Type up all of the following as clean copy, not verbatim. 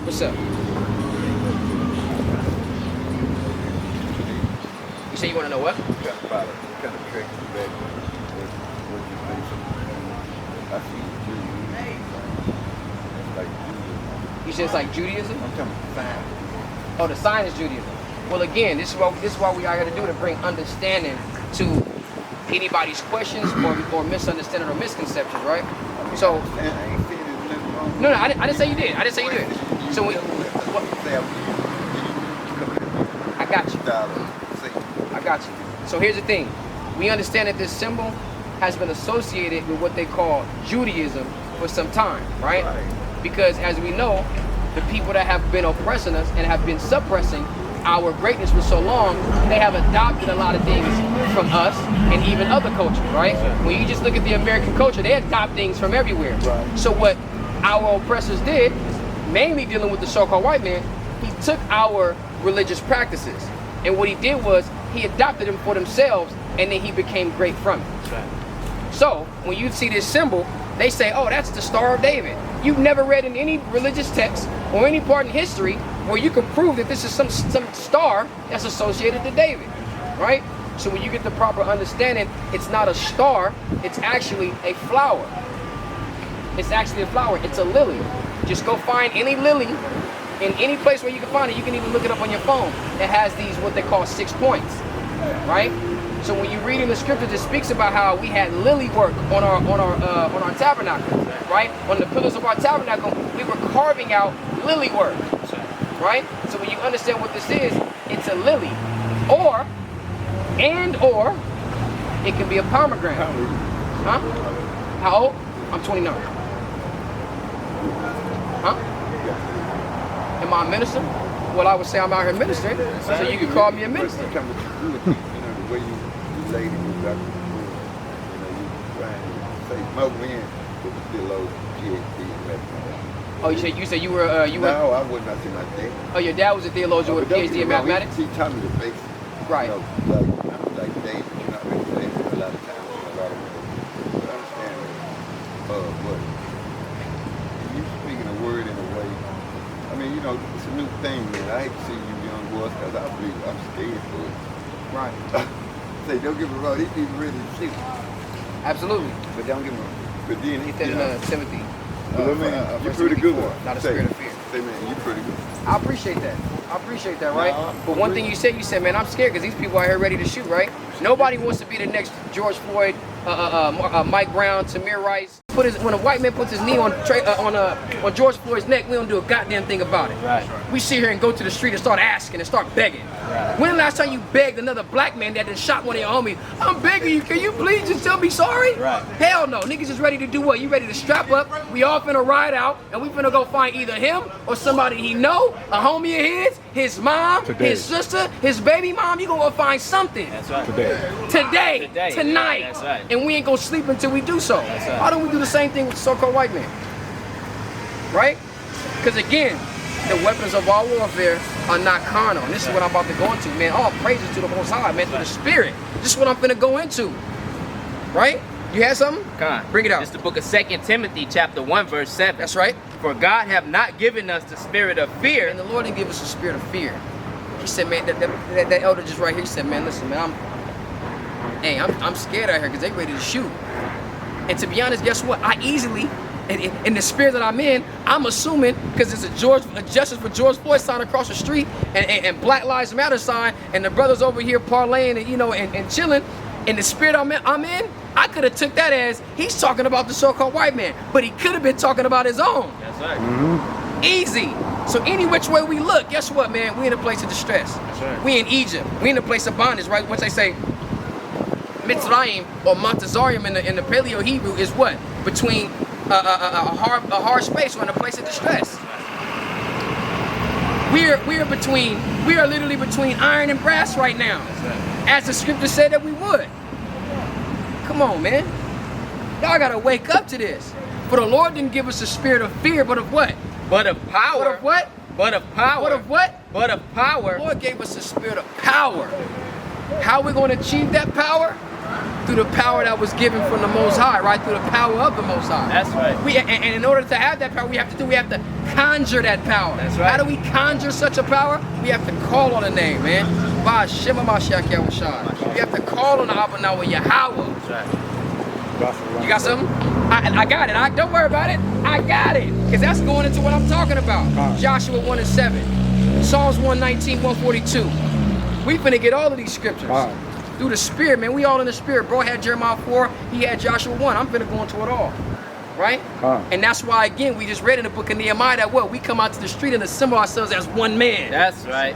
What's up? You say you want to know what? Kind of trick back. What you think? I see Judaism. Like Judaism. You said it's like Judaism? I'm talking about sign. Oh, the sign is Judaism. Well, again, this is what we are here to do, to bring understanding to anybody's questions or misunderstanding or misconceptions, right? So, I ain't saying there's nothing wrong. no, I didn't say you did. I didn't say you did. So, I got you. I got you. So here's the thing. We understand that this symbol has been associated with what they call Judaism for some time, right? Because as we know, the people that have been oppressing us and have been suppressing our greatness for so long, they have adopted a lot of things from us and even other cultures, right? When you just look at the American culture, they adopt things from everywhere. So what our oppressors did, mainly dealing with the so-called white man, he took our religious practices, and what he did was he adopted them for themselves, and then he became great from it. So when you see this symbol, they say, oh, that's the Star of David. You've never read in any religious text or any part in history where you can prove that this is some star that's associated to David, right? So when you get the proper understanding, it's not a star, it's actually a flower. It's actually a flower, it's a lily. Just go find any lily in any place where you can find it. You can even look it up on your phone. It has these, what they call 6 points, right? So when you read in the scriptures, it speaks about how we had lily work on our tabernacle, right? On the pillars of our tabernacle, we were carving out lily work, right? So when you understand what this is, it's a lily, or it can be a pomegranate. Huh? How old? I'm 29. Huh? Am I a minister? Well, I would say I'm out here ministering, so you can call me a minister. The way you lady was you trying to say smoke men with the still PhD in mathematics. Oh, you said you were No, I would not say like that. Oh, your dad was a theologian with a PhD in mathematics? He taught me the basics. Right. You know, like David, you're not really basic a lot of times. A lot of people understand but you speaking a word in a way. I mean, you know, it's a new thing, man. I hate to see you young boys because I believe I'm scared for it. Right. Say, don't get me wrong, these people ready to shoot. Absolutely. But don't get me wrong. But then He said in Timothy. You're pretty good one. Not a spirit of fear. Say, man, you're pretty good. I appreciate that. Right? But one thing you said, man, I'm scared because these people out here ready to shoot, right? Nobody wants to be the next George Floyd, Mike Brown, Tamir Rice. When a white man puts his knee on George Floyd's neck, we don't do a goddamn thing about it. Right. We sit here and go to the street and start asking and start begging. Right. When the last time you begged another black man that shot one of your homies, I'm begging you, can you please just tell me sorry? Right. Hell no. Niggas is ready to do what? You ready to strap up, we all finna ride out, and we finna go find either him or somebody he know, a homie of his mom, his sister, his baby mom. You gonna go find something. That's right. Today, tonight. That's right. And we ain't gonna sleep until we do so. That's right. Why don't we do the same thing with the so-called white man? Right? Because again, the weapons of our warfare are not carnal. And this is what I'm about to go into, man. All praises to the Most High, man, through the Spirit. This is what I'm finna go into. Right? You had something? Come on. Bring it out. It's the book of 2 Timothy, chapter 1, verse 7. That's right. For God have not given us the spirit of fear. And the Lord didn't give us a spirit of fear. He said, man, that elder just right here said, man, listen, man, I'm scared out here because they ready to shoot. And to be honest, guess what? I easily, in the spirit that I'm in, I'm assuming, because there's a Justice for George Floyd sign across the street and Black Lives Matter sign, and the brothers over here parlaying and, you know, and chilling, in the spirit I'm in, I could have took that as he's talking about the so-called white man, but he could have been talking about his own. That's right. Easy. So any which way we look, guess what, man? We in a place of distress. That's right. We in Egypt. We in a place of bondage, right? Once they say Mitzrayim or Montezarium in the Paleo Hebrew is what? Between a hard space or in a place of distress. We are literally between iron and brass right now. As the scripture said that we would. Come on, man. Y'all gotta wake up to this. For the Lord didn't give us a spirit of fear, but of what? But of power. But of what? But of power. But of what? But of power. The Lord gave us a spirit of power. How are we going to achieve that power? through the power that was given from the Most High, right? Through the power of the Most High. That's right. And in order to have that power, we have to conjure that power. That's right. How do we conjure such a power? We have to call on the name, man. We have to call on the Abanawa Yahweh. That's right. You got something? I got it. Don't worry about it. I got it. Because that's going into what I'm talking about. Joshua 1 and 7. Psalms 119, 142. We finna get all of these scriptures. Through the Spirit, man. We all in the Spirit. Bro had Jeremiah 4. He had Joshua 1. I'm finna go into it all. Right? And that's why, again, we just read in the book of Nehemiah that what? We come out to the street and assemble ourselves as one man. That's right.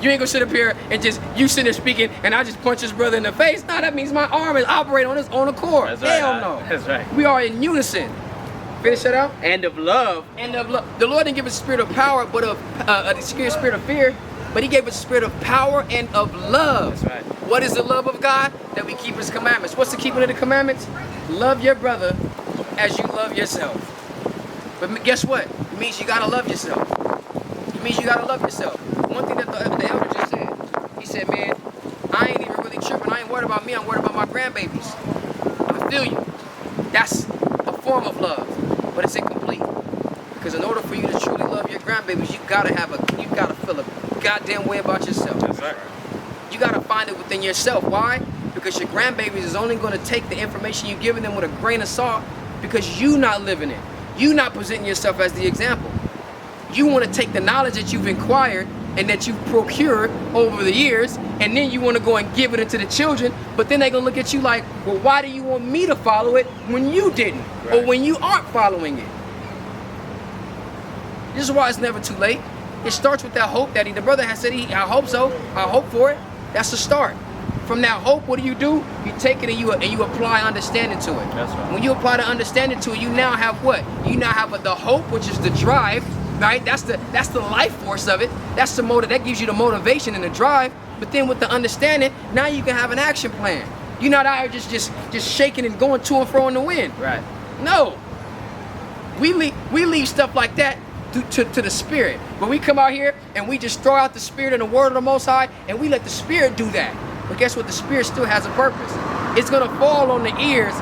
You ain't gonna sit up here and just, you sitting there speaking and I just punch his brother in the face. No, that means my arm is operating on its own accord. That's right. Hell no. That's right. We are in unison. Finish that out. And of love. And of love. The Lord didn't give us a spirit of power, but of a spirit of fear. But He gave us a spirit of power and of love. That's right. What is the love of God? That we keep His commandments. What's the keeping of the commandments? Love your brother as you love yourself. But guess what? It means you gotta love yourself. It means you gotta love yourself. One thing that the elder just said, he said, man, I ain't even really tripping. I ain't worried about me. I'm worried about my grandbabies. I feel you. That's a form of love, but it's incomplete. Because in order for you to truly love your grandbabies, you gotta feel a goddamn way about yourself. That's right. You gotta find it within yourself. Why? Because your grandbabies is only gonna take the information you're giving them with a grain of salt because you not living it. You not presenting yourself as the example. You want to take the knowledge that you've acquired and that you've procured over the years, and then you want to go and give it into the children, but then they're going to look at you like, well, why do you want me to follow it when you didn't? Right. Or when you aren't following it? This is why it's never too late. It starts with that hope that the brother has said, I hope so, I hope for it. That's the start. From that hope, what do? You take it and you apply understanding to it. That's right. When you apply the understanding to it, you now have what? You now have the hope, which is the drive, right? That's the life force of it. That's the motive. That gives you the motivation and the drive. But then with the understanding, now you can have an action plan. You're not out here just shaking and going to and fro in the wind. Right. No. We leave stuff like that to the Spirit. But we come out here and we just throw out the Spirit and the word of the Most High, and we let the Spirit do that. But guess what? The Spirit still has a purpose. It's gonna fall on the ears,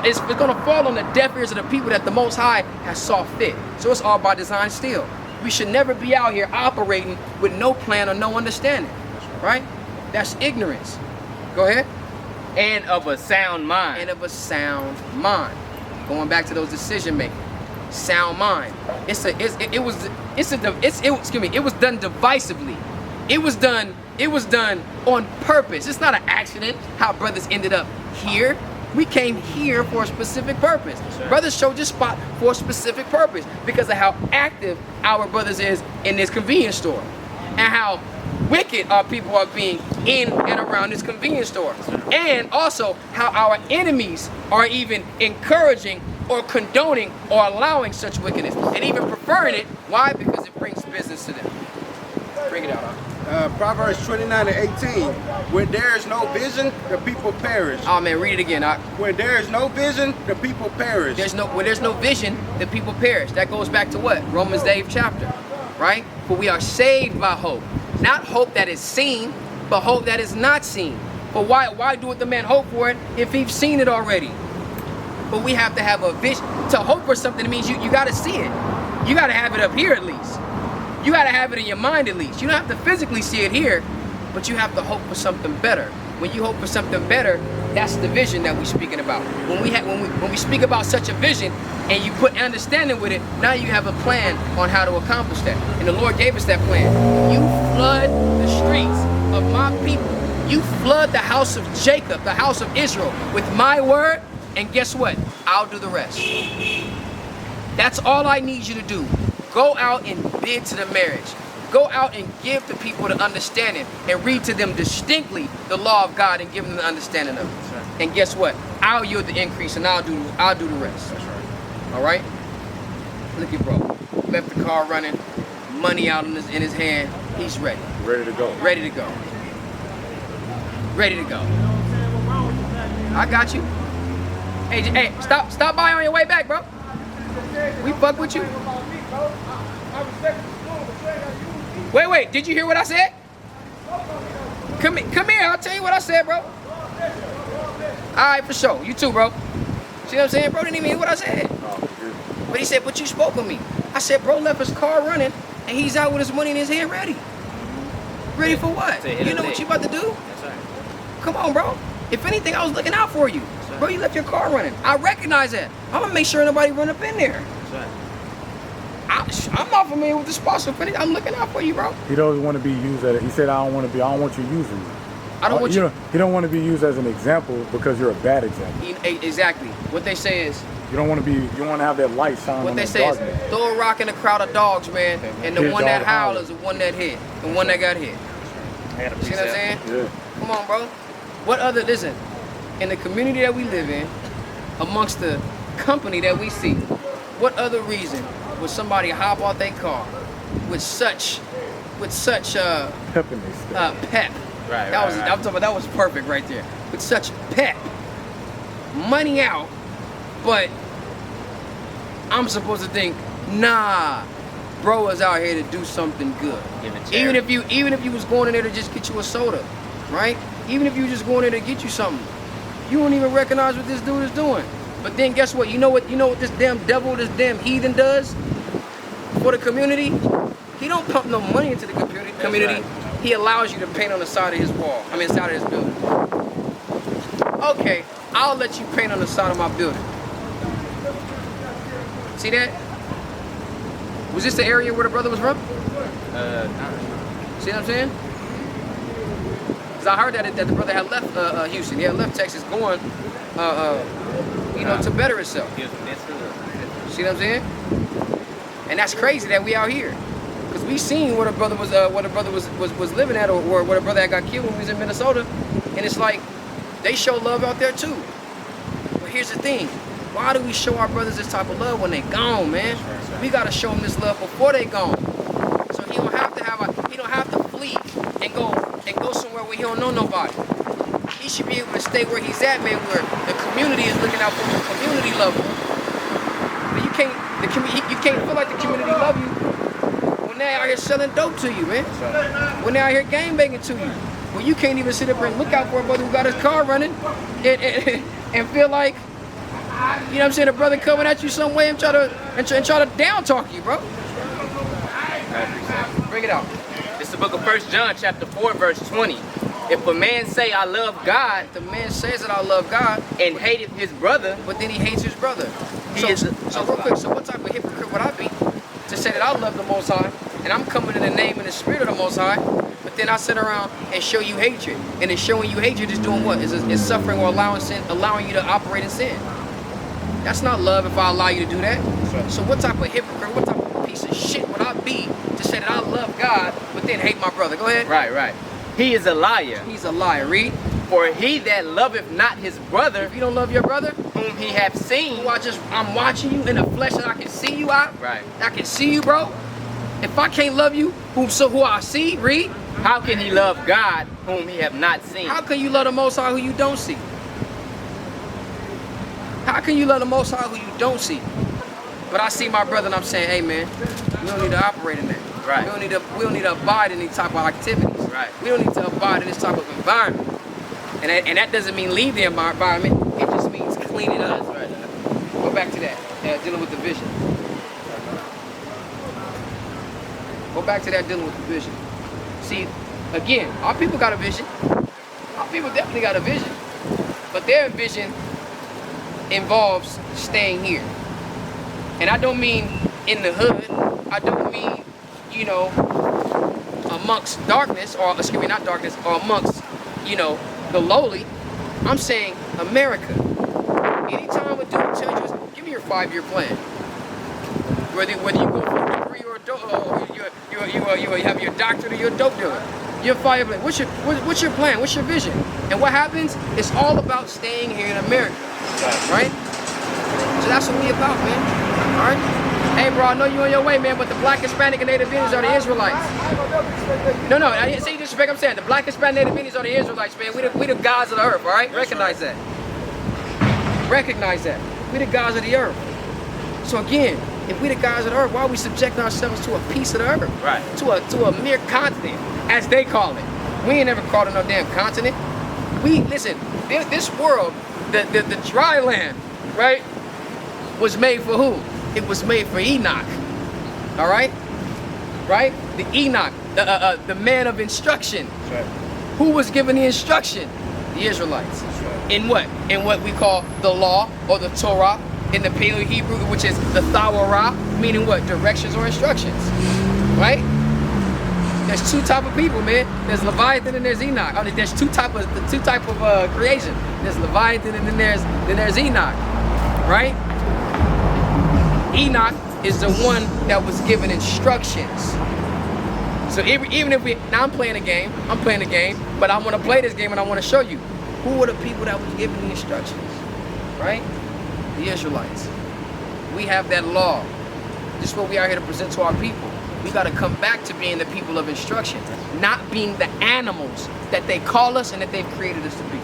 it's gonna fall on the deaf ears of the people that the Most High has saw fit. So it's all by design still. We should never be out here operating with no plan or no understanding, right? That's ignorance. Go ahead. And of a sound mind. And of a sound mind. Going back to those decision making. Sound mind. It was done divisively. It was done on purpose. It's not an accident how brothers ended up here. We came here for a specific purpose. Sure. Brothers showed this spot for a specific purpose because of how active our brothers is in this convenience store and how wicked our people are being in and around this convenience store. And also how our enemies are even encouraging or condoning or allowing such wickedness and even preferring it. Why? Because it brings business to them. Bring it out, huh? Proverbs 29 and 18. When there is no vision, the people perish. Oh man, read it again. When there is no vision, the people perish. When there's no vision, the people perish. That goes back to what? Romans 8th chapter, right? For we are saved by hope. Not hope that is seen, but hope that is not seen. But why do the man hope for it if he's seen it already? But we have to have a vision. To hope for something, it means you got to see it. You got to have it up here at least. You got to have it in your mind at least. You don't have to physically see it here, but you have to hope for something better. When you hope for something better, that's the vision that we're speaking about. When we speak about such a vision and you put understanding with it, now you have a plan on how to accomplish that. And the Lord gave us that plan. You flood the streets of my people. You flood the house of Jacob, the house of Israel, with my word, and guess what? I'll do the rest. That's all I need you to do. Go out and bid to the marriage. Go out and give the people the understanding and read to them distinctly the law of God and give them the understanding of it. Right. And guess what? I'll yield the increase and I'll do the rest. That's right. All right? Look at bro. Left the car running, money out in his hand. He's ready. Ready to go. Ready to go. Ready to go. I got you. Hey, stop by on your way back, bro. We fuck with you. Wait, did you hear what I said? Come here, I'll tell you what I said, bro. right, for sure. You too, bro. See what I'm saying? Bro didn't even hear what I said. But he said, but you spoke with me. I said, bro left his car running and he's out with his money in his hand ready. Ready for what? You know what you about to do? That's right. Come on, bro. If anything, I was looking out for you. Right. Bro, you left your car running. I recognize that. I'm gonna make sure nobody run up in there. That's right. I'm not familiar with the spot, so if anything, I'm looking out for you, bro. He doesn't want to be used as. He said, I don't want you using me. I don't want you. He don't want to be used as an example because you're a bad example. Exactly. What they say is. You don't want to be. You want to have that light shine What on they the say is, darkness. throw a rock in a crowd of dogs, man, and the Hit one that dog howled holler. is the one that hit, the one that got hit. I got a See what I'm saying? Yeah. Come on, bro. What other, listen, in the community that we live in, amongst the company that we see, what other reason would somebody hop out their car with such Pep in their step. pep? Right, That right, was right. I'm talking about, that was perfect right there. With such pep, money out, but I'm supposed to think, nah, bro is out here to do something good. Give it Even charity. if you was going in there to just get you a soda, right? Even if you was just going in there to get you something, you don't even recognize what this dude is doing. But then guess what? You know what this damn devil, this damn heathen does for the community? He don't pump no money into the community. right. He allows you to paint on the side of his wall. I mean, side of his building. Okay, I'll let you paint on the side of my building. See that? Was this the area where the brother was from? See what I'm saying? Because I heard that the brother had left Houston. He had left Texas going, to better himself. See what I'm saying? And that's crazy that we out here. Because we seen where the brother was living at, or where the brother had got killed when he was in Minnesota. And it's like, they show love out there too. But here's the thing. Why do we show our brothers this type of love when they gone, man? We gotta show them this love before they gone. So he don't have to flee and go somewhere where he don't know nobody. He should be able to stay where he's at, man, where the community is looking out for him, community love him. But you can't feel like the community love you when they out here selling dope to you, man. When they out here gangbanging to you. When you can't even sit up and look out for a brother who got his car running and feel like, you know what I'm saying, a brother coming at you some way and try to down talk you, bro. Bring it out. It's the book of 1 John chapter 4 verse 20. If a man say I love God, The man says that I love God, and hateth his brother, but then he hates his brother. He So is real quick, so what type of hypocrite would I be to say that I love the Most High and I'm coming in the name and the spirit of the Most High, but then I sit around and show you hatred, and then showing you hatred is doing what? Is suffering or allowing you to operate in sin. That's not love if I allow you to do that. So what type of hypocrite, what type of piece of shit would I be to say that I love God, but then hate my brother? Go ahead. right. He is a liar. He's a liar. Read. For he that loveth not his brother, If you don't love your brother, whom he hath seen, who I'm watching you in the flesh and I can see you out. Right. I can see you, bro. If I can't love you, who I see, read. how can he love God whom he have not seen? How can you love the Most High who you don't see? How can you love the Most High who you don't see? But I see my brother and I'm saying, hey man, we don't need to operate in that. Right. We don't need to abide in these type of activities. Right. We don't need to abide in this type of environment. And that doesn't mean leave the environment. It just means clean it up. Right. Go back to that, dealing with the vision. Go back to that, dealing with the vision. See, again, our people got a vision. Our people definitely got a vision. But their vision involves staying here. And I don't mean in the hood. I don't mean, amongst darkness, or excuse me, not darkness, or amongst, the lowly. I'm saying America. Anytime a dude tells you, give me your 5-year plan. Whether you go for a degree or a dope, or you have your doctorate or you're a dope dealer. Your 5-year plan. What's your plan? What's your vision? And what happens? It's all about staying here in America, right? So that's what we about, man. All right. Hey, bro, I know you on your way, man, but the Black, Hispanic, and Native Indians are the Israelites. No, I didn't say disrespect. I'm saying the Black, Hispanic, Native Indians are the Israelites, man. We the gods of the earth, all right? Recognize that. Recognize that. We the gods of the earth. So again, if we the gods of the earth, why are we subjecting ourselves to a piece of the earth? Right. To a mere continent, as they call it. We ain't never called it no damn continent. Listen, this world, the dry land, right, was made for who? It was made for Enoch. All right? Right? The Enoch, the man of instruction. That's right. Who was given the instruction? The Israelites. That's right. In what? In what we call the law or the Torah in the Paleo Hebrew, which is the Thawara, meaning what? Directions or instructions. Right? There's two type of people, man. There's Leviathan and there's Enoch. I mean, there's two type of creation. There's Leviathan and then there's Enoch. Right? Enoch is the one that was given instructions. So even if now I'm playing a game, but I want to play this game and I want to show you who were the people that was given the instructions, right? The Israelites. We have that law. This is what we are here to present to our people. We got to come back to being the people of instruction, not being the animals that they call us and that they've created us to be.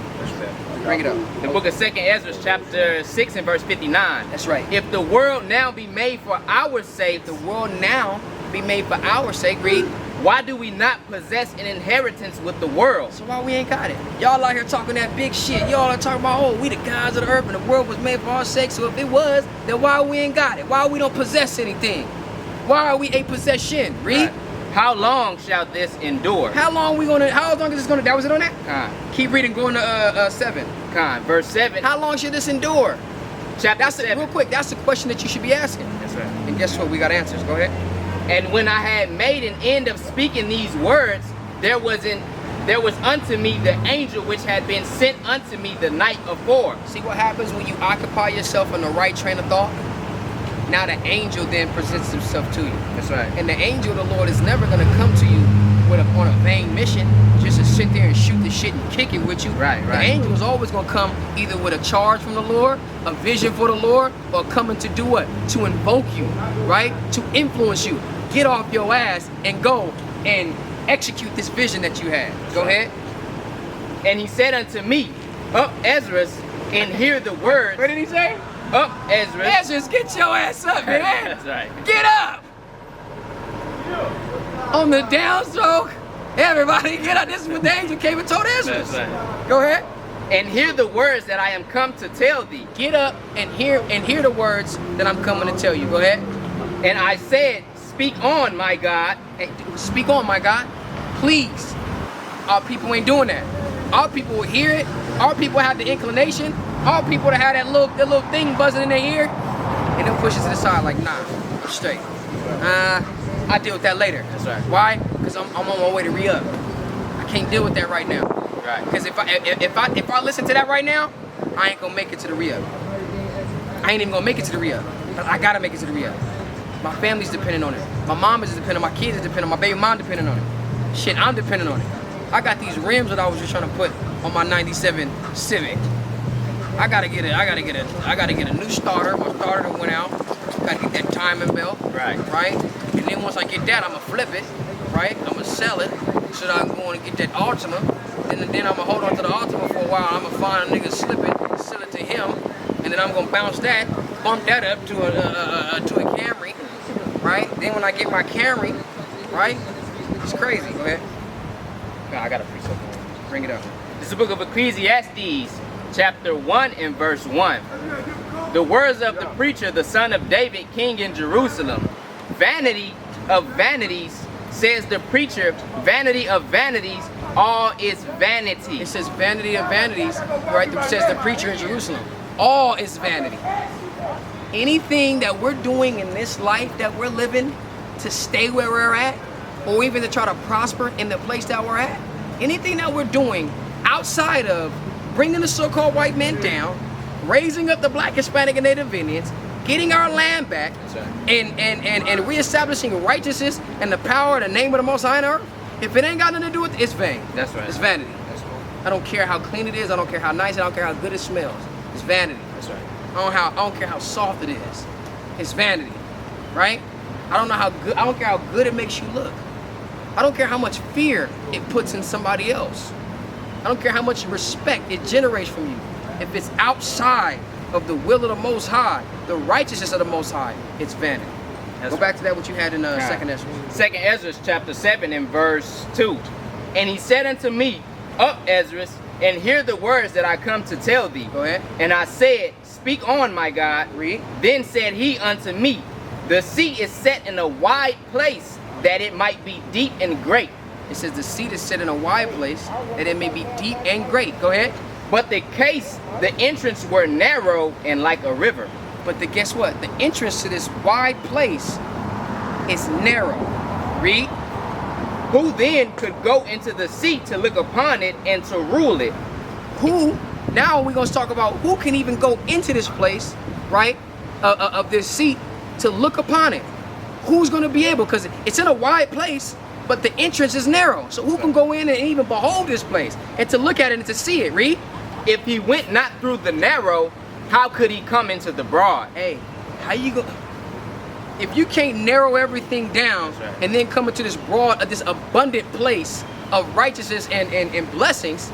Bring it up. The book of 2nd Ezra, chapter 6 and verse 59. That's right. If the world now be made for our sake, The world now be made for our sake. Read. why do we not possess an inheritance with the world? So why we ain't got it? Y'all out here talking that big shit. Y'all are talking about, oh, we the gods of the earth and the world was made for our sake. So if it was, then why we ain't got it? Why we don't possess anything? Why are we a possession? Read. Right. How long shall this endure? How long is this gonna, that was it on that? Keep reading, going to 7. Verse 7. How long should this endure? Chapter That's 7. Real quick, that's the question that you should be asking. That's right. And guess what? We got answers. Go ahead. And when I had made an end of speaking these words, there was unto me the angel which had been sent unto me the night afore. See what happens when you occupy yourself in the right train of thought? Now the angel then presents himself to you. That's right. And the angel of the Lord is never going to come to you on a vain mission just to sit there and shoot the shit and kick it with you. Right. The angel is always going to come either with a charge from the Lord, a vision for the Lord, or coming to do what? To invoke you, right? To influence you. Get off your ass and go and execute this vision that you had. Go ahead. And he said unto me, Up, Ezra, and hear the words. What did he say? Up, Ezra. Ezra, get your ass up, man. That's right. Get up. On the downstroke, everybody get up. This is what the angel came and told Ezra. That's right. Go ahead. And hear the words that I am come to tell thee. Get up and hear the words that I'm coming to tell you. Go ahead. And I said, Speak on, my God. Hey, speak on, my God. Please. Our people ain't doing that. Our people will hear it. Our people have the inclination. Our people that have that little thing buzzing in their ear, and they'll push it to the side like, nah, I'm straight. I'll deal with that later. That's right. Why? Because I'm on my way to re-up. I can't deal with that right now. Right. Because if I listen to that right now, I ain't gonna make it to the re-up. I ain't even gonna make it to the re-up. But I gotta make it to the re-up. My family's dependent on it. My mom is dependent. My kids are dependent. My baby mom dependent on it. Shit, I'm dependent on it. I got these rims that I was just trying to put on my '97 Civic. I gotta get a new starter. My starter went out. Gotta get that timing belt. Right. Right. And then once I get that, I'ma flip it. Right. I'ma sell it so that I can go and get that Altima. And then I'ma hold on to the Altima for a while. I'ma find a nigga, slip it, sell it to him, and then I'm gonna bounce that, bump that up to a Camry. Right. Then when I get my Camry, right, it's crazy. Go ahead. I got a free something. Bring it up. This is the book of Ecclesiastes, chapter 1 and verse 1. The words of the preacher, the son of David, king in Jerusalem. Vanity of vanities, says the preacher, vanity of vanities, all is vanity. It says vanity of vanities, right? It says the preacher in Jerusalem. All is vanity. Anything that we're doing in this life that we're living to stay where we're at, or even to try to prosper in the place that we're at, anything that we're doing outside of bringing the so-called white men down, raising up the black, Hispanic, and Native Indians, getting our land back, and reestablishing righteousness and the power and the name of the Most High on earth, if it ain't got nothing to do with it, it's vain. That's right. It's vanity. That's right. I don't care how clean it is. I don't care how nice. I don't care how good it smells. It's vanity. That's right. I don't care how soft it is. It's vanity, right? I don't care how good it makes you look. I don't care how much fear it puts in somebody else. I don't care how much respect it generates from you. If it's outside of the will of the Most High, the righteousness of the Most High, it's vanity. Go back to that what you had in 2nd Ezra. 2nd Ezra, chapter 7 and verse 2. And he said unto me, Up, Ezra, and hear the words that I come to tell thee. Go ahead. And I said, speak on, my God. Read. Then said he unto me, the sea is set in a wide place, that it might be deep and great. It says the seat is set in a wide place, that it may be deep and great. Go ahead. But the entrance were narrow and like a river. But guess what? The entrance to this wide place is narrow. Read. Who then could go into the sea to look upon it and to rule it? Who? Now we're going to talk about who can even go into this place, right, of this seat to look upon it. Who's going to be able? Because it's in a wide place, but the entrance is narrow. So who can go in and even behold this place and to look at it and to see it? Read. If he went not through the narrow, how could he come into the broad? Hey, how you go? If you can't narrow everything down and then come into this broad, this abundant place of righteousness and blessings,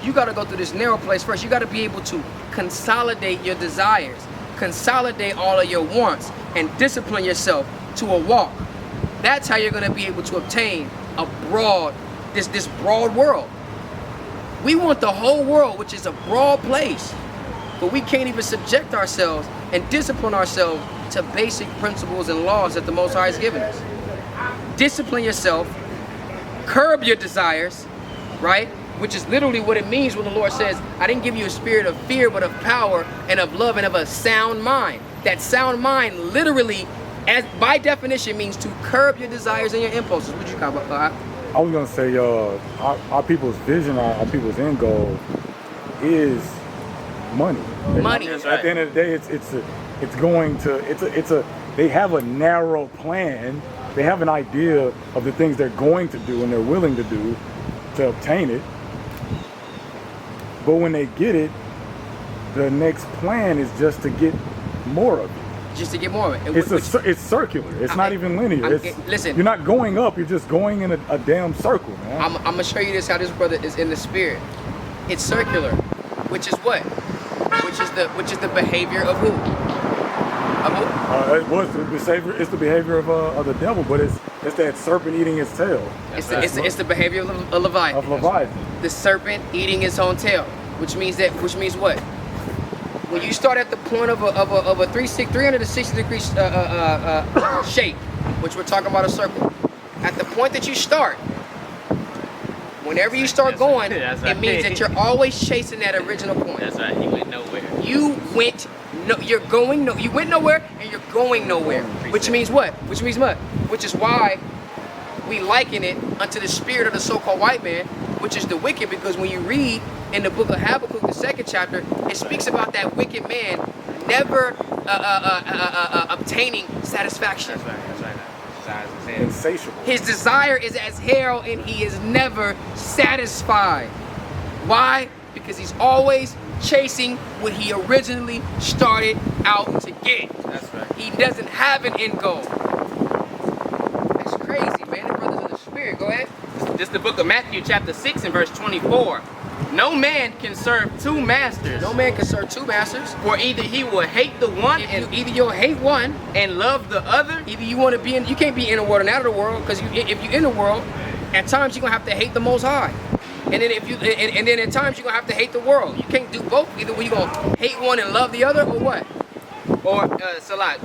you got to go through this narrow place first. You got to be able to consolidate your desires, consolidate all of your wants, and discipline yourself to a walk. That's how you're going to be able to obtain a broad, this broad world. We want the whole world, which is a broad place, but we can't even subject ourselves and discipline ourselves to basic principles and laws that the Most High has given us. Discipline yourself, curb your desires, right? Which is literally what it means when the Lord says, I didn't give you a spirit of fear, but of power and of love and of a sound mind. That sound mind literally, as by definition, means to curb your desires and your impulses. What you call it? I was gonna say, our people's vision, our people's end goal is money. Money. At the end of the day, they have a narrow plan. They have an idea of the things they're going to do and they're willing to do to obtain it. But when they get it, the next plan is just to get more of it. Just to get more of it. It's circular. It's not even linear. Listen, you're not going up. You're just going in a damn circle, man. I'm gonna show you this, how this brother is in the spirit. It's circular, which is what? Which is the behavior of who? Of who? It's the behavior of the devil, but it's that serpent eating its tail. It's the behavior of Leviathan. Of Leviathan. The serpent eating its own tail, which means what? When you start at the point of a 360 degree shape, which we're talking about a circle, at the point that you start, whenever you start going, it means that you're always chasing that original point. That's right. He went nowhere. You went nowhere and you're going nowhere. Which means what? Which is why we liken it unto the spirit of the so-called white man, which is the wicked, because when you read in the book of Habakkuk, the 2nd chapter, it speaks about that wicked man never obtaining satisfaction. That's right. Insatiable. His desire is as hell and he is never satisfied. Why? Because he's always chasing what he originally started out to get. That's right. He doesn't have an end goal. That's crazy, man. The brother's in the spirit. Go ahead. This is the book of Matthew chapter 6 and verse 24. No man can serve two masters. No man can serve two masters. For either he will hate the one Either you'll hate one and love the other. Either you want to be in, you can't be in the world and out of the world, because if you're in the world, at times you're gonna have to hate the Most High, and then and then at times you're gonna have to hate the world. You can't do both. Either you're gonna hate one and love the other, or what? Or Salat.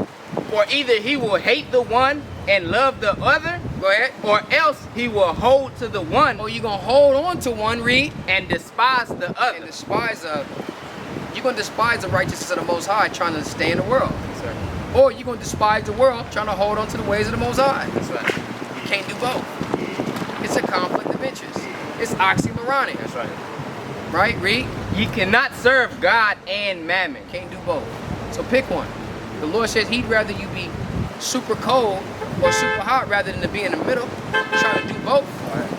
For either he will hate the one and love the other. Go ahead. Or else he will hold to the one. Or you're gonna hold on to one, read, and despise the other. and despise you're gonna despise the righteousness of the Most High, trying to stay in the world. That's right. Or you're gonna despise the world, trying to hold on to the ways of the Most High. That's right. You can't do both. It's a conflict of interest. It's oxymoronic. That's right. Right? Read. Ye cannot serve God and mammon. Can't do both. So pick one. The Lord says he'd rather you be super cold or super hot rather than to be in the middle. Trying to do both.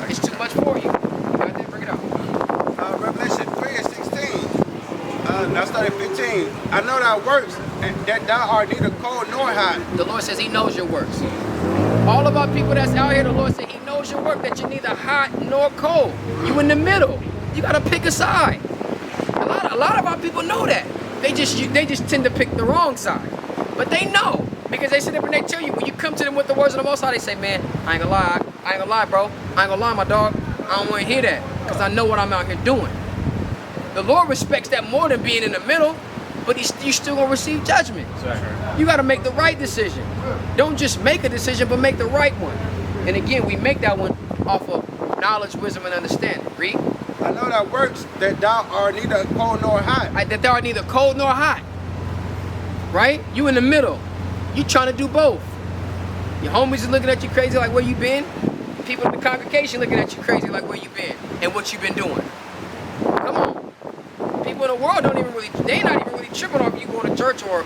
It's too much for you. You got that? Bring it out. Revelation 3 and 16. Now start at 15. I know thy works, and that thou art neither cold nor hot. The Lord says he knows your works. All of our people that's out here, the Lord said he knows your work, that you're neither hot nor cold. You in the middle. You got to pick a side. A lot of our people know that. They just tend to pick the wrong side. But they know, because they sit up and they tell you, when you come to them with the words of the Most High, they say, man, I ain't gonna lie, bro. I ain't gonna lie, my dog. I don't want to hear that, because I know what I'm out here doing. The Lord respects that more than being in the middle, but you still gonna receive judgment. You gotta make the right decision. Don't just make a decision, but make the right one. And again, we make that one off of knowledge, wisdom, and understanding. Read. I know that works, that thou art neither cold nor hot. That thou art neither cold nor hot. Right? You in the middle. You trying to do both. Your homies are looking at you crazy like, where you been? People in the congregation looking at you crazy like, where you been? And what you been doing. Come on. People in the world don't even really, they not even really tripping off you going to church or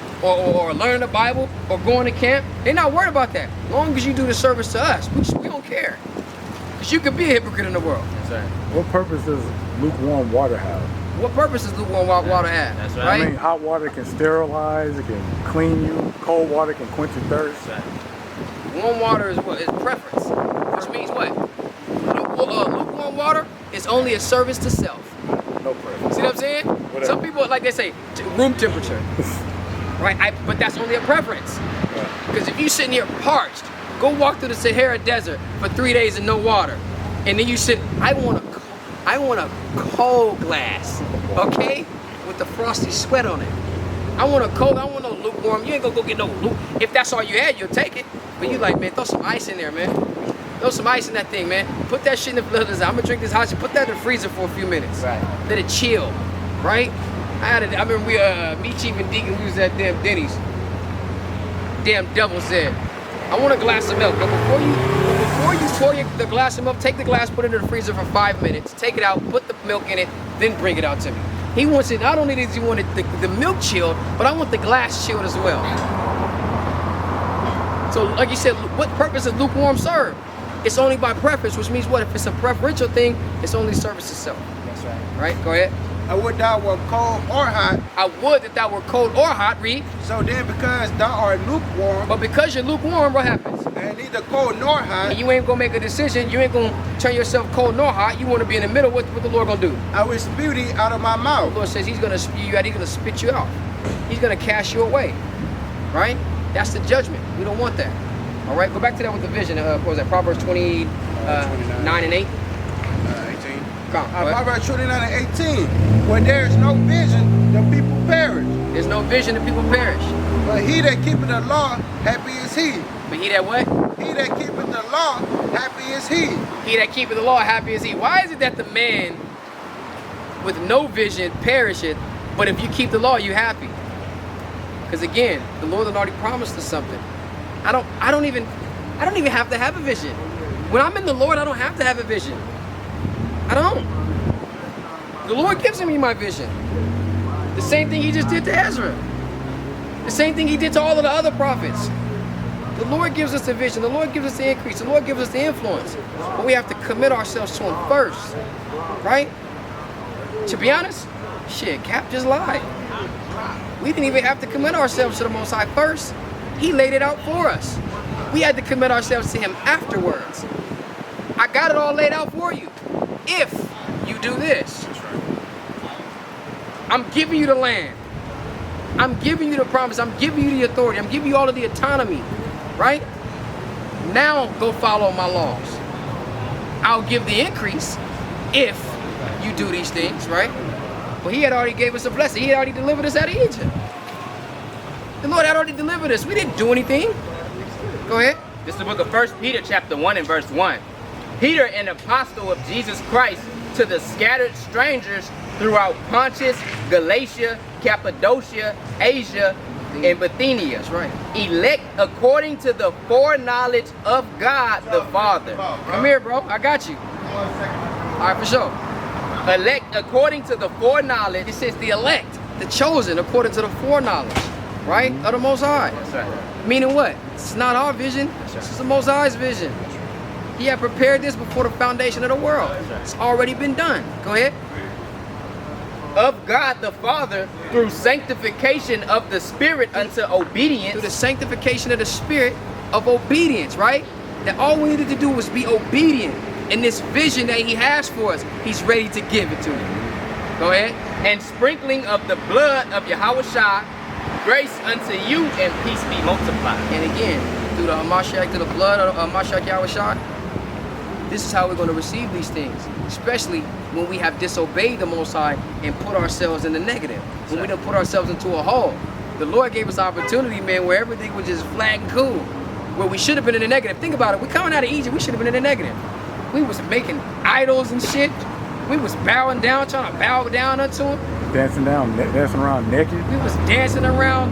learning the Bible or going to camp. They're not worried about that. As long as you do the service to us, we don't care. Because you could be a hypocrite in the world. That's right. What purpose does lukewarm water have? What purpose does lukewarm water have? That's right. I mean, hot water can sterilize, it can clean you. Cold water can quench your thirst. That's right. Warm water is what? Is preference. Which means what? Lukewarm water is only a service to self. No preference. See what I'm saying? Whatever. Some people, like they say, room temperature. Right? But that's only a preference. Because if you sitting here parched, go walk through the Sahara Desert for 3 days and no water. And then you sit, I want a cold glass, okay? With the frosty sweat on it. I want no lukewarm. You ain't gonna go get no luke. If that's all you had, you'll take it. But you like, man, throw some ice in there, man. Throw some ice in that thing, man. Put that shit in the freezer. I'm gonna drink this hot shit. Put that in the freezer for a few minutes. Right. Let it chill, right? I remember me, Chief and Deacon, we was at damn Denny's. Damn devil said, I want a glass of milk, but before you pour the glass of milk, take the glass, put it in the freezer for 5 minutes, take it out, put the milk in it, then bring it out to me. He wants it, not only does he want the milk chilled, but I want the glass chilled as well. So like you said, what purpose does lukewarm serve? It's only by preference, which means what? If it's a preferential thing, it's only service itself. That's right. Right? Go ahead. I would thou were cold or hot. I would that thou were cold or hot, read. So then because thou art lukewarm, But because you're lukewarm, what happens? and neither cold nor hot, And you ain't gonna make a decision, you ain't gonna turn yourself cold nor hot, you wanna be in the middle, what the Lord gonna do? I will spew thee out of my The mouth. Lord says he's gonna spew you out, he's gonna spit you out. He's gonna cast you away, right? That's the judgment. We don't want that. All right, go back to that with the vision. What was that, Proverbs 29 and 8? 18. Come on, go ahead. Proverbs 29 and 18. Where there is no vision, the people perish. There's no vision, the people perish. But he that keepeth the law, happy is he. But he that what? He that keepeth the law, happy is he. He that keepeth the law, happy is he. Why is it that the man with no vision perisheth, but if you keep the law, you happy? Because again, the Lord had already promised us something. I don't even have to have a vision. When I'm in the Lord, I don't have to have a vision. I don't. The Lord gives me my vision. The same thing he just did to Ezra. The same thing he did to all of the other prophets. The Lord gives us the vision. The Lord gives us the increase. The Lord gives us the influence. But we have to commit ourselves to him first. Right? To be honest, shit, Cap just lied. We didn't even have to commit ourselves to the Most High first. He laid it out for us. We had to commit ourselves to him afterwards. I got it all laid out for you. If you do this, I'm giving you the land. I'm giving you the promise. I'm giving you the authority. I'm giving you all of the autonomy. Right? Now go follow my laws. I'll give the increase if you do these things, right? But he had already gave us a blessing. He had already delivered us out of Egypt. The Lord had already delivered us. We didn't do anything. Go ahead. This is the book of 1 Peter chapter 1 and verse 1. Peter, an apostle of Jesus Christ, to the scattered strangers throughout Pontus, Galatia, Cappadocia, Asia, and Bithynia. That's right. Elect according to the foreknowledge of God the Father. Come here, bro. I got you. All right, for sure. Elect according to the foreknowledge. It says the elect, the chosen, according to the foreknowledge, right, of the Most High. That's right. Meaning what? It's not our vision. This is the Most High's vision. He had prepared this before the foundation of the world. It's already been done. Go ahead. Of God the Father through sanctification of the Spirit unto obedience. Through the sanctification of the Spirit of obedience, right? That all we needed to do was be obedient. And this vision that he has for us, he's ready to give it to you. Go ahead. And sprinkling of the blood of Yahushua, grace unto you and peace be multiplied. And again, through the Hamashiach, through the blood of Hamashiach Yahushua, this is how we're going to receive these things, especially when we have disobeyed the Most High and put ourselves in the negative, when we don't put ourselves into a hole. The Lord gave us opportunity, man, where everything was just flat and cool, where we should have been in the negative. Think about it. We're coming out of Egypt. We should have been in the negative. We was making idols and shit. We was bowing down, trying to bow down unto him. Dancing around naked. We was dancing around,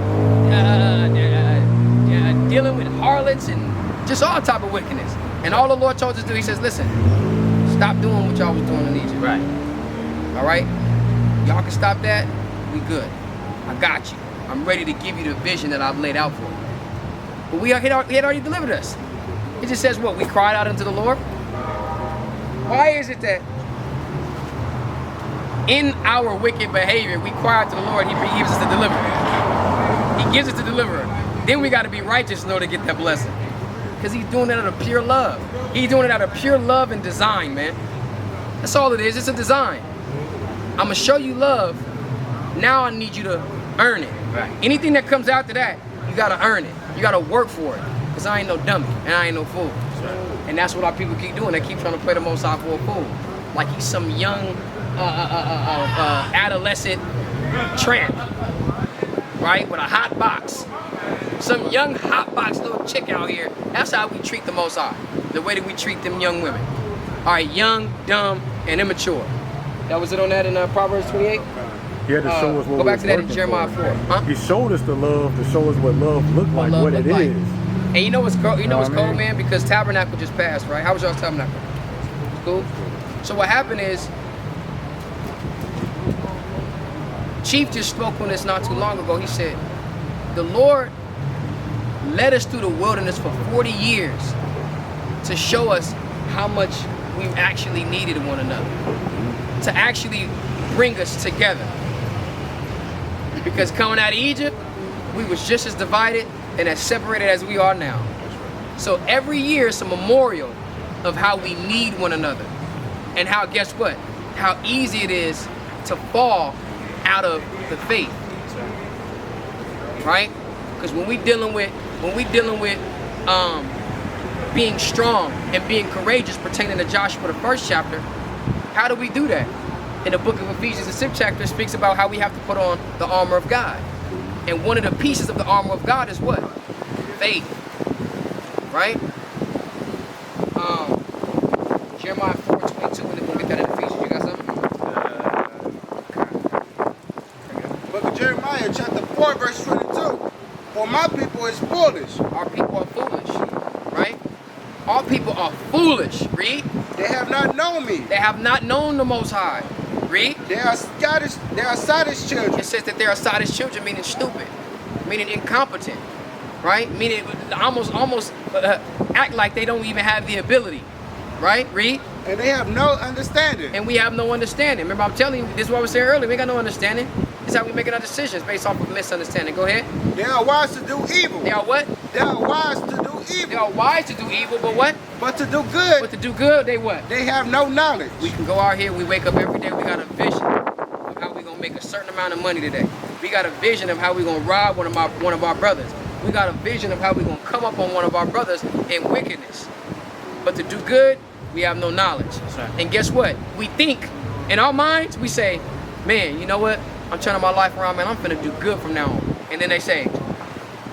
dealing with harlots and just all type of wickedness. And all the Lord told us to do, he says, listen, stop doing what y'all was doing in Egypt. Right. All right? Y'all can stop that. We good. I got you. I'm ready to give you the vision that I've laid out for you. But he had already delivered us. It just says what? We cried out unto the Lord. Why is it that in our wicked behavior, we cry out to the Lord, he gives us the deliverer. He gives us the deliverer. Then we got to be righteous in order to get that blessing. Because he's doing it out of pure love. He's doing it out of pure love and design, man. That's all it is. It's a design. I'm going to show you love. Now I need you to earn it. Right. Anything that comes after that, you got to earn it. You got to work for it. Because I ain't no dummy and I ain't no fool. And that's what our people keep doing. They keep trying to play the Most High for a fool. Like he's some young adolescent tramp, right? With a hot box. Some young hot box little chick out here. That's how we treat the Most High. The way that we treat them young women. All right, young, dumb, and immature. That was it on that in Proverbs 28? He had to show us what go back to that in working Jeremiah for. 4. Huh? He showed us the love to show us what love looked like, love what look it like. is. And you know what's cold? You know what's Know what I cold, mean? man? Because Tabernacle just passed, right? How was y'all's Tabernacle? Cool. So what happened is, Chief just spoke on this not too long ago. He said, the Lord led us through the wilderness for 40 years to show us how much we actually needed one another, to actually bring us together. Because coming out of Egypt, we was just as divided and as separated as we are now. So every year it's a memorial of how we need one another. And how, guess what? How easy it is to fall out of the faith. Right? Because when we dealing with being strong and being courageous pertaining to Joshua, the 1st chapter, how do we do that? In the book of Ephesians, the 6th chapter speaks about how we have to put on the armor of God. And one of the pieces of the armor of God is what? Faith. Right? Jeremiah 4:22, and then we'll get that in Ephesians. You got something? Book of Jeremiah, chapter 4, verse 22. For my people is foolish. Our people are foolish. Right? Our people are foolish. Read. They have not known me. They have not known the Most High. Read. They are sottish children. It says that they are sottish children, meaning stupid, meaning incompetent, right? Meaning almost act like they don't even have the ability, right? Read. And they have no understanding. And we have no understanding. Remember, I'm telling you, this is what I was saying earlier. We got no understanding. This is how we making our decisions based off of misunderstanding. Go ahead. They are wise to do evil. They are what? They are wise to do evil. They are wise to do evil, but what? But to do good. But to do good, they what? They have no knowledge. We can go out here, we wake up every day, we got a vision of how we're gonna make a certain amount of money today. We got a vision of how we're gonna rob one of our brothers. We got a vision of how we're gonna come up on one of our brothers in wickedness. But to do good, we have no knowledge. Right. And guess what? We think, in our minds, we say, man, you know what? I'm turning my life around, man, I'm finna do good from now on. And then they say,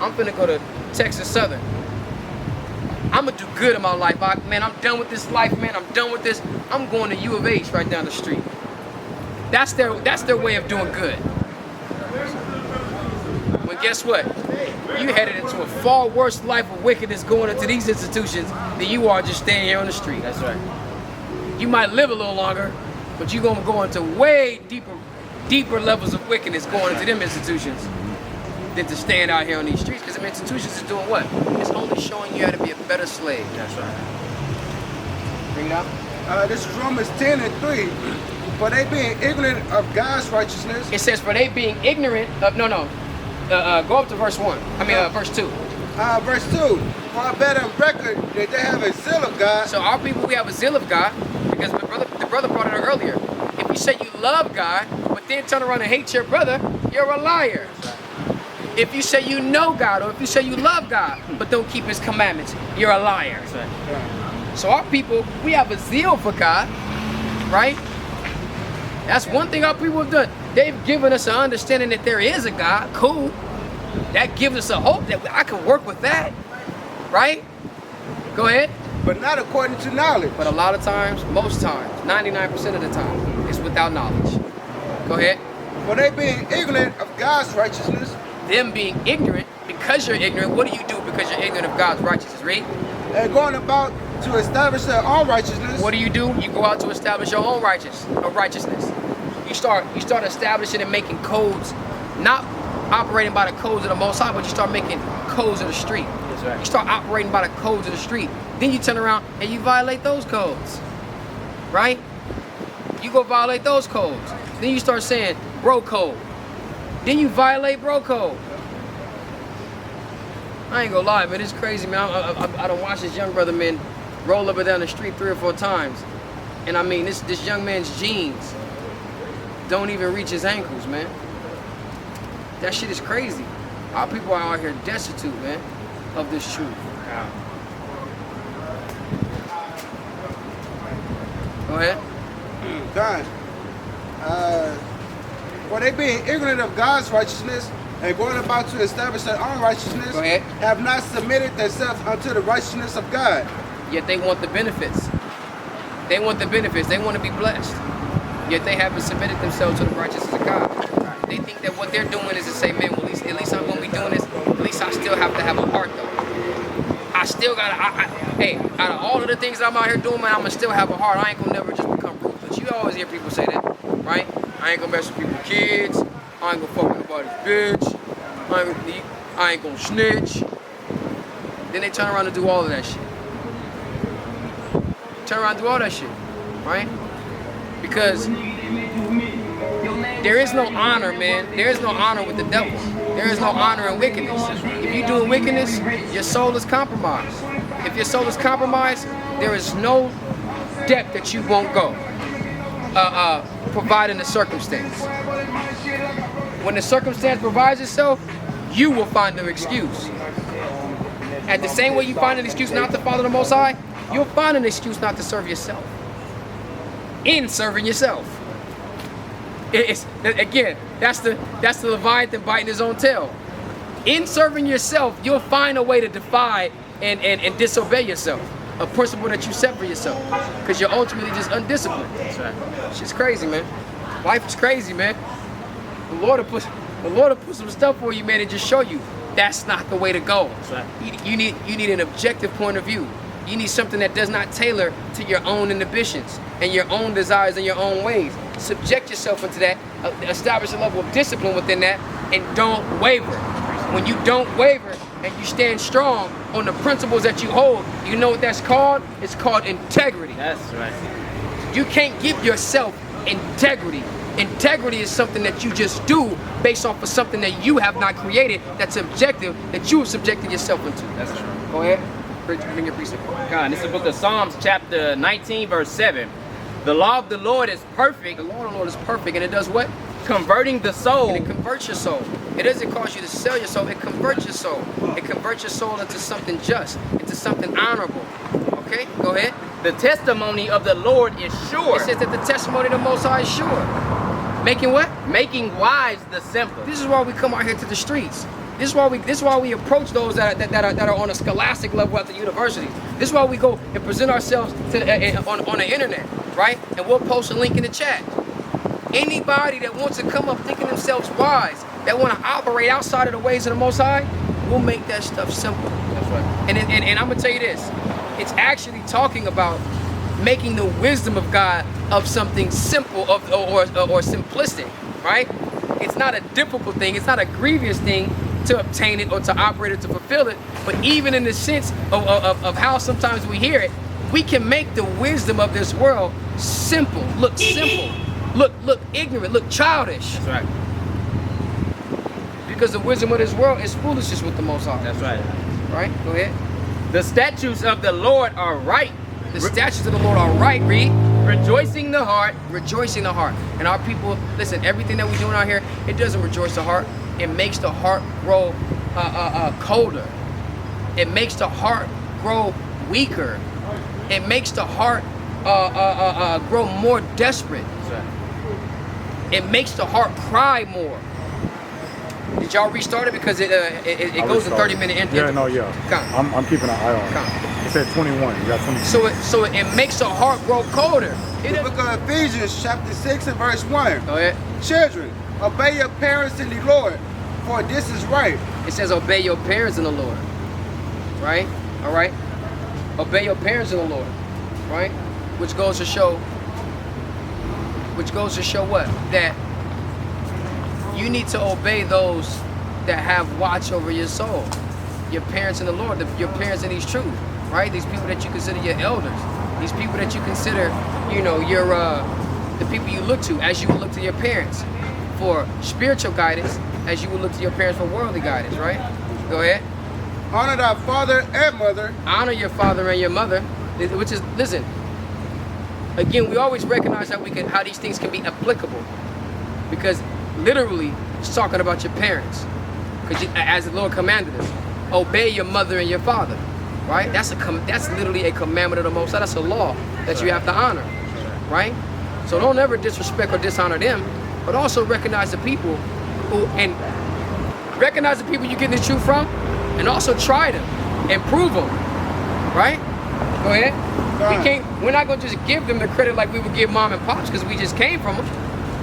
I'm finna go to Texas Southern. I'm gonna do good in my life. Man, I'm done with this life, man. I'm done with this. I'm going to U of H right down the street. That's their way of doing good. But guess what? You headed into a far worse life of wickedness going into these institutions than you are just staying here on the street. That's right. You might live a little longer, but you're gonna go into way deeper levels of wickedness going into them institutions than to stand out here on these streets. Because them institutions is doing what? It's only showing you how to be a better slave. That's right. Bring it out. This is Romans 10:3. For they being ignorant of God's righteousness. It says, for they being ignorant of, go up to verse 1. Verse 2. Verse 2. For better record that they have a zeal of God. So our people, we have a zeal of God, because the brother brought it up earlier. If you say you love God, but then turn around and hate your brother, you're a liar. If you say you know God, or if you say you love God, but don't keep his commandments, you're a liar. That's right. So our people, we have a zeal for God, right? That's one thing our people have done. They've given us an understanding that there is a God. Cool. That gives us a hope that I can work with that, right? Go ahead. But not according to knowledge. But a lot of times, most times, 99% of the time, it's without knowledge. Go ahead. For they being ignorant of God's righteousness. Them being ignorant, because you're ignorant, what do you do because you're ignorant of God's righteousness? Read. And going about to establish their own righteousness. What do? You go out to establish your own righteousness. You start establishing and making codes, not operating by the codes of the Most High, but you start making codes of the street. That's right. You start operating by the codes of the street. Then you turn around and you violate those codes, right? You go violate those codes. Then you start saying bro code. Then you violate bro code. I ain't gonna lie, man, it's crazy, man. I done watched this young brother, man, roll up and down the street 3 or 4 times. And I mean, this young man's jeans don't even reach his ankles, man. That shit is crazy. Our people are out here destitute, man, of this truth. Go ahead. God. For they being ignorant of God's righteousness and going about to establish their own righteousness, Go ahead. have not submitted themselves unto the righteousness of God. Yet they want the benefits. They want the benefits. They want to be blessed. Yet they haven't submitted themselves to the righteousness of God. They think that what they're doing is to say, man, well, at least I'm going to be doing this. At least I still have to have a heart, though. I still got to, hey, out of all of the things that I'm out here doing, man, I'm going to still have a heart. I ain't going to never just become ruthless. You always hear people say that, right? I ain't going to mess with people's kids. I ain't going to fuck with nobody's bitch. I ain't going to snitch. Then they turn around and do all of that shit. Turn around and do all that shit, right? Because there is no honor, man. There is no honor with the devil. There is no honor in wickedness. If you're doing wickedness, your soul is compromised. If your soul is compromised, there is no depth that you won't go, providing the circumstance. When the circumstance provides itself, you will find an excuse. At the same way you find an excuse not to follow the Most High, you'll find an excuse not to serve yourself. In serving yourself. Again, that's the Leviathan biting his own tail. In serving yourself, you'll find a way to defy and disobey yourself. A principle that you set for yourself. Because you're ultimately just undisciplined. That's right. Shit's crazy, man. Life is crazy, man. The Lord will put some stuff for you, man, and just show you that's not the way to go. That's right. You need an objective point of view. You need something that does not tailor to your own inhibitions and your own desires and your own ways. Subject yourself into that, establish a level of discipline within that, and don't waver. When you don't waver and you stand strong on the principles that you hold, you know what that's called? It's called integrity. That's right. You can't give yourself integrity. Integrity is something that you just do based off of something that you have not created, that's objective, that you have subjected yourself into. That's true. Go ahead. Bring your precept. God, this is the book of Psalms, chapter 19, verse 7. The law of the Lord is perfect. The law of the Lord is perfect, and it does what? Converting the soul. And it converts your soul. It doesn't cause you to sell your soul, it converts your soul. It converts your soul into something just, into something honorable. Okay, go ahead. The testimony of the Lord is sure. It says that the testimony of the Most High is sure. Making what? Making wise the simple. This is why we come out here to the streets. This is why we approach those that are on a scholastic level at the universities. This is why we go and present ourselves to on the internet, right? And we'll post a link in the chat. Anybody that wants to come up thinking themselves wise, that want to operate outside of the ways of the Most High, we'll make that stuff simple. That's right. And I'm gonna tell you this: it's actually talking about making the wisdom of God of something simple or simplistic, right? It's not a difficult thing. It's not a grievous thing to obtain it or to operate it, to fulfill it. But even in the sense of how sometimes we hear it, we can make the wisdom of this world simple, look ignorant, look childish. That's right. Because the wisdom of this world is foolishness with the Most High. That's right. Right? Go ahead. The statutes of the Lord are right. The statutes of the Lord are right, read. Rejoicing the heart. Rejoicing the heart. And our people, listen, everything that we're doing out here, it doesn't rejoice the heart. It makes the heart grow colder. It makes the heart grow weaker. it makes the heart grow more desperate. It makes the heart cry more. Did y'all restart it? Because it goes to 30-minute intervals. Yeah, no, yeah. I'm keeping an eye on it. It said 21. You got 22. So it makes the heart grow colder. The book of Ephesians, chapter 6 and verse 1. Go ahead. Children, obey your parents in the Lord, for this is right. It says obey your parents in the Lord. Right? All right? Obey your parents in the Lord. Right? Which goes to show what? That you need to obey those that have watch over your soul. Your parents in the Lord, your parents in these truth, right? These people that you consider your elders. These people that you consider, you know, your the people you look to as you would look to your parents for spiritual guidance, as you would look to your parents for worldly guidance, right? Go ahead. Honor thy father and mother. Honor your father and your mother, which is, listen, again, we always recognize how these things can be applicable, because literally it's talking about your parents, because as the Lord commanded us, obey your mother and your father, right? That's literally a commandment of the Most High. That's a law that you have to honor, right? So don't ever disrespect or dishonor them, but also recognize the people you get this truth from, and also try them and prove them, right? Go ahead. We're not gonna just give them the credit like we would give mom and pops, because we just came from them,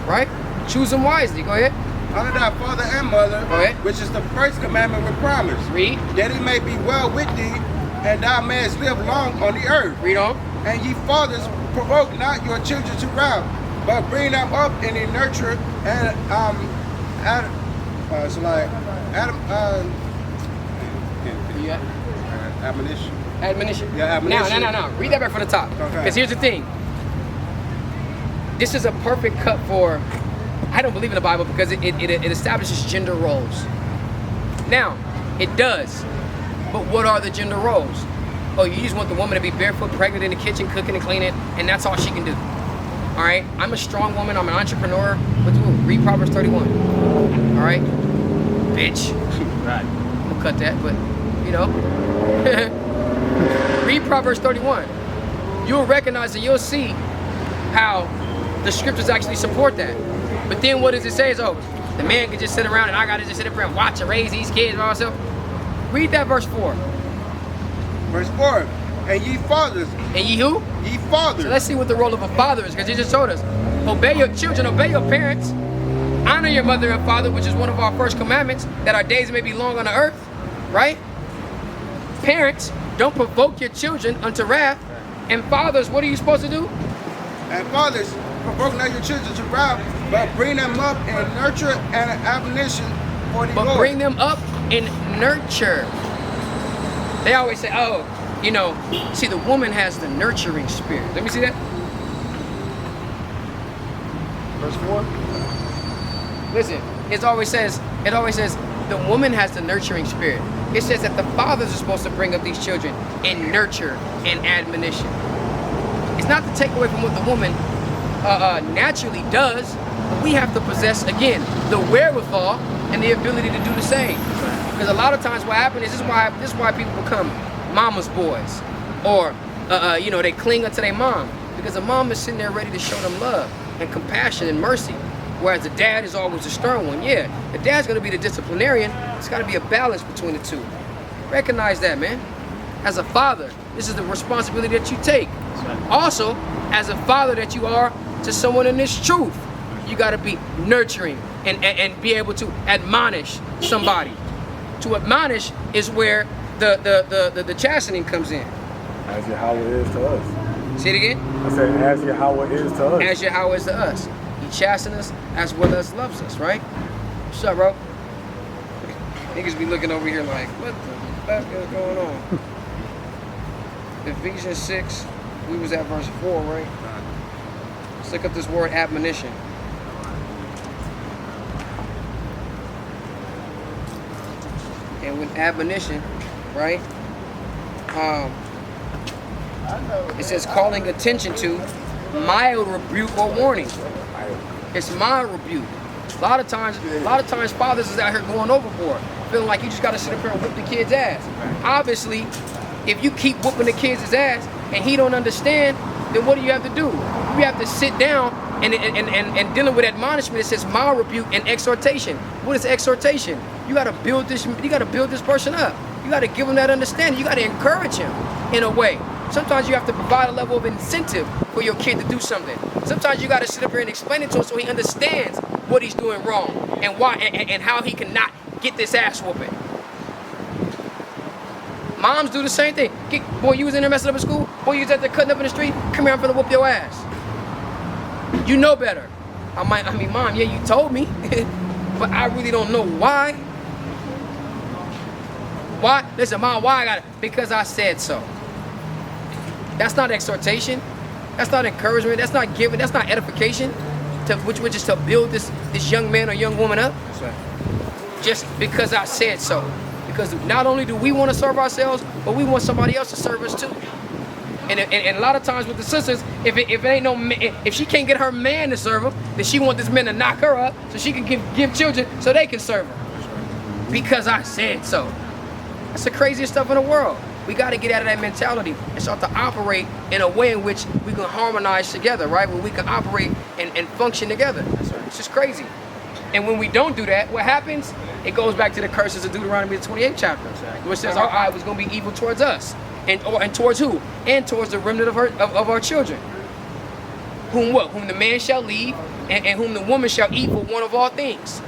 right? Choose them wisely. Go ahead. Honor thy father and mother, Go ahead. which is the first commandment with promise. Read. That it may be well with thee, and thou mayest live long on the earth. Read on. And ye fathers, provoke not your children to wrath, but bring them up in the nurture and admonition. Admonition. Yeah, admonition. Now. Read that back from the top. Okay. Because here's the thing. This is a perfect cut for, I don't believe in the Bible because it establishes gender roles. Now, it does. But what are the gender roles? Oh, you just want the woman to be barefoot, pregnant in the kitchen, cooking and cleaning, and that's all she can do. All right? I'm a strong woman. I'm an entrepreneur. Read Proverbs 31. All right? Bitch. Right. I'm gonna cut that, but, you know. Read Proverbs 31. You'll recognize and you'll see how the scriptures actually support that. But then what does it say is, oh, the man can just sit around and I gotta just sit up here and watch and raise these kids by myself. Read that verse 4. Verse 4. And ye fathers. And ye who? Ye fathers. So let's see what the role of a father is, because he just told us. Obey your children, obey your parents, honor your mother and father, which is one of our first commandments, that our days may be long on the earth, right? Parents, don't provoke your children unto wrath. And fathers, what are you supposed to do? And fathers, provoke not your children to wrath, but bring them up in nurture and admonition for the Lord. But bring them up in nurture. They always say, oh, you know, see, the woman has the nurturing spirit. Let me see that. Verse 4. Listen, it always says the woman has the nurturing spirit. It says that the fathers are supposed to bring up these children in nurture and admonition. It's not to take away from what the woman naturally does, but we have to possess, again, the wherewithal and the ability to do the same. Because a lot of times what happens is this is why people become mama's boys, or you know, they cling unto their mom, because the mom is sitting there ready to show them love and compassion and mercy, whereas the dad is always the stern one. Yeah, the dad's gonna be the disciplinarian. It's gotta be a balance between the two. Recognize that, man. As a father, this is the responsibility that you take. Also, as a father that you are to someone in this truth, you gotta be nurturing and be able to admonish somebody. To admonish is where the chastening comes in. As Yahweh is to us. Say it again? I said, as Yahweh is to us. As Yahweh is to us. He chastens us as well as loves us, right? What's up, bro? Niggas be looking over here like, what the fuck is going on? Ephesians 6, we was at verse 4, right? Let's look up this word admonition. And with admonition, right? It says calling attention to, mild rebuke or warning. It's mild rebuke. A lot of times fathers is out here going overboard, feeling like you just gotta sit up here and whip the kid's ass. Obviously, if you keep whooping the kids' ass, and he don't understand, then what do you have to do? You have to sit down and dealing with admonishment. It says mild rebuke and exhortation. What is exhortation? You gotta build this person up. You gotta give him that understanding. You gotta encourage him in a way. Sometimes you have to provide a level of incentive for your kid to do something. Sometimes you gotta sit up here and explain it to him so he understands what he's doing wrong and why and how he cannot get this ass whooping. Moms do the same thing. Boy, you was in there messing up at school. Boy, you was out there cutting up in the street. Come here, I'm finna whoop your ass. You know better. I mean, Mom, yeah, you told me, but I really don't know why. Why? Listen, Mom, why I got it? Because I said so. That's not exhortation. That's not encouragement. That's not giving. That's not edification. Which is to build this young man or young woman up. That's right. Just because I said so. Because not only do we want to serve ourselves, but we want somebody else to serve us too. And a lot of times with the sisters, if she can't get her man to serve her, then she wants this man to knock her up so she can give children so they can serve her. Because I said so. That's the craziest stuff in the world. We got to get out of that mentality and start to operate in a way in which we can harmonize together, right? Where we can operate and function together. That's right. It's just crazy. And when we don't do that, what happens? It goes back to the curses of Deuteronomy, the 28th chapter, which says our eye was going to be evil towards us. And towards who? And towards the remnant of our children. Whom what? Whom the man shall leave, and whom the woman shall eat for one of all things.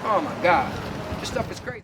Oh my God. This stuff is crazy.